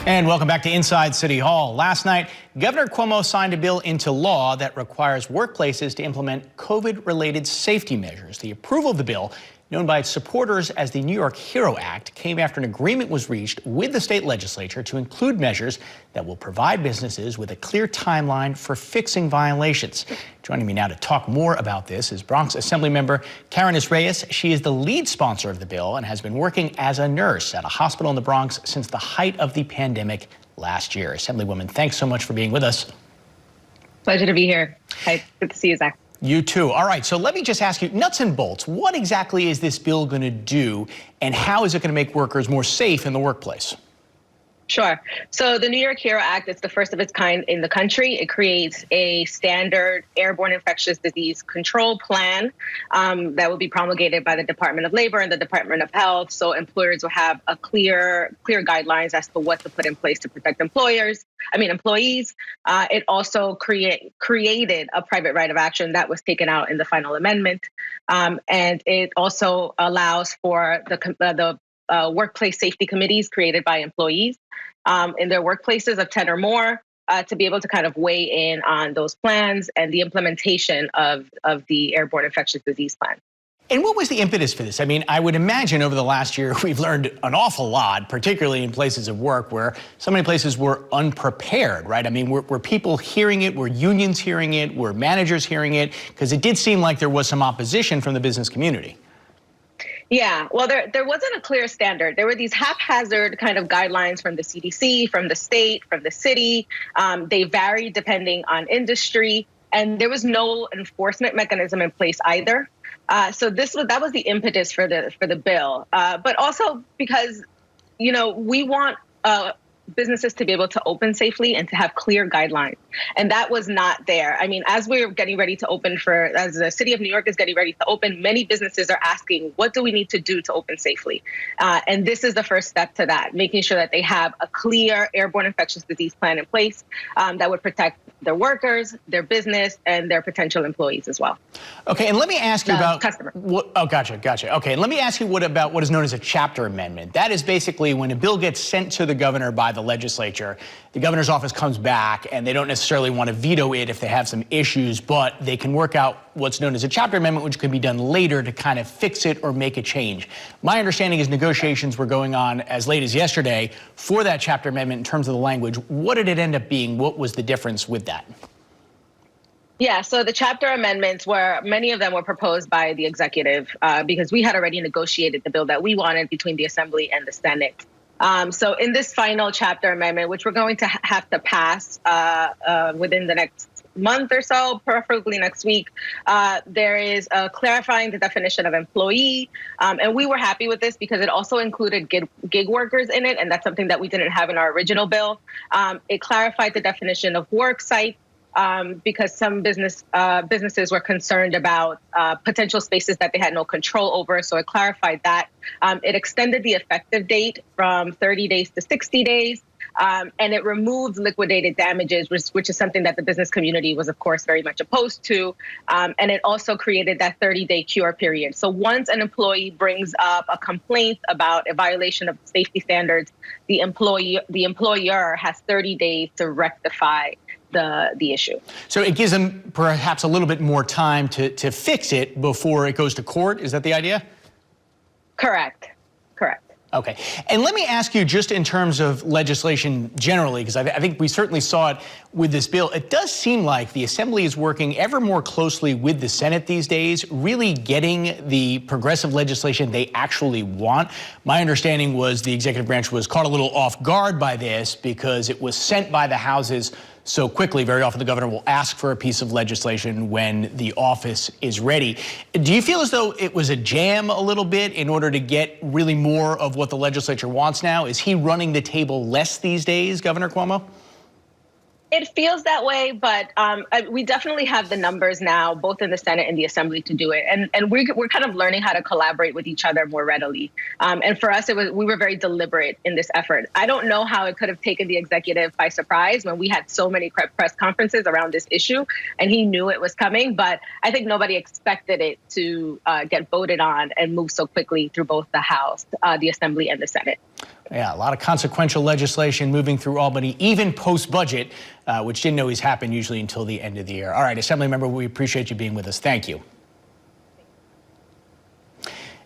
And welcome back to Inside City Hall. Last night, Governor Cuomo signed a bill into law that requires workplaces to implement COVID-related safety measures. The approval of the bill, known by its supporters as the New York HERO Act, came after an agreement was reached with the state legislature to include measures that will provide businesses with a clear timeline for fixing violations. Joining me now to talk more about this is Bronx Assemblymember Karines Reyes. She is the lead sponsor of the bill and has been working as a nurse at a hospital in the Bronx since the height of the pandemic last year. Assemblywoman, thanks so much for being with us. Pleasure to be here. Hi, good to see you, Zach. You too. All right, so let me just ask you, nuts and bolts, what exactly is this bill going to do, and how is it going to make workers more safe in the workplace? Sure. So the New York HERO Act is the first of its kind in the country. It creates a standard airborne infectious disease control plan that will be promulgated by the Department of Labor and the Department of Health. So employers will have a clear guidelines as to what to put in place to protect employees. It also created a private right of action that was taken out in the final amendment. And it also allows for the workplace safety committees created by employees in their workplaces of 10 or more to be able to kind of weigh in on those plans and the implementation of the airborne infectious disease plan. And what was the impetus for this? I mean, I would imagine over the last year, we've learned an awful lot, particularly in places of work where so many places were unprepared, right? I mean, were people hearing it? Were unions hearing it? Were managers hearing it? Because it did seem like there was some opposition from the business community. Yeah, well, there wasn't a clear standard. There were these haphazard kind of guidelines from the CDC, from the state, from the city. They varied depending on industry, and there was no enforcement mechanism in place either. So that was the impetus for the bill, but also because, you know, we want businesses to be able to open safely and to have clear guidelines. And that was not there. I mean, as we're getting ready to open as the city of New York is getting ready to open, many businesses are asking, what do we need to do to open safely? And this is the first step to that, making sure that they have a clear airborne infectious disease plan in place that would protect their workers, their business, and their potential employees as well. Okay, and let me ask you about customer. Gotcha. Okay, and let me ask you about what is known as a chapter amendment. That is basically when a bill gets sent to the governor by the legislature, the governor's office comes back and they don't necessarily want to veto it if they have some issues, but they can work out what's known as a chapter amendment, which can be done later to kind of fix it or make a change. My understanding is negotiations were going on as late as yesterday for that chapter amendment in terms of the language. What did it end up being? What was the difference with that? Yeah, so the chapter amendments many of them were proposed by the executive because we had already negotiated the bill that we wanted between the Assembly and the Senate. So in this final chapter amendment, which we're going to have to pass within the next month or so, preferably next week, there is clarifying the definition of employee. And we were happy with this because it also included gig workers in it. And that's something that we didn't have in our original bill. It clarified the definition of work site. Because some businesses were concerned about potential spaces that they had no control over. So it clarified that. It extended the effective date from 30 days to 60 days. And it removed liquidated damages, which is something that the business community was, of course, very much opposed to. And it also created that 30-day cure period. So once an employee brings up a complaint about a violation of safety standards, the employer has 30 days to rectify the issue. So it gives them perhaps a little bit more time to fix it before it goes to court. Is that the idea? Correct. Okay. And let me ask you, just in terms of legislation generally, because I think we certainly saw it with this bill, it does seem like the Assembly is working ever more closely with the Senate these days, really getting the progressive legislation they actually want. My understanding was the executive branch was caught a little off guard by this because it was sent by the houses so quickly. Very often the governor will ask for a piece of legislation when the office is ready. Do you feel as though it was a jam a little bit in order to get really more of what the legislature wants now? Is he running the table less these days, Governor Cuomo? It feels that way, but we definitely have the numbers now, both in the Senate and the Assembly, to do it. And we're kind of learning how to collaborate with each other more readily. And for us, we were very deliberate in this effort. I don't know how it could have taken the executive by surprise when we had so many press conferences around this issue, and he knew it was coming. But I think nobody expected it to get voted on and move so quickly through both the House, the Assembly, and the Senate. Yeah, a lot of consequential legislation moving through Albany, even post-budget, which didn't always happen usually until the end of the year. All right, Assemblymember, we appreciate you being with us. Thank you.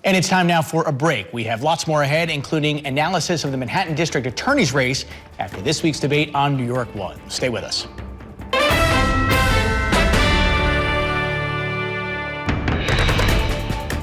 And it's time now for a break. We have lots more ahead, including analysis of the Manhattan District Attorney's race after this week's debate on New York 1. Stay with us.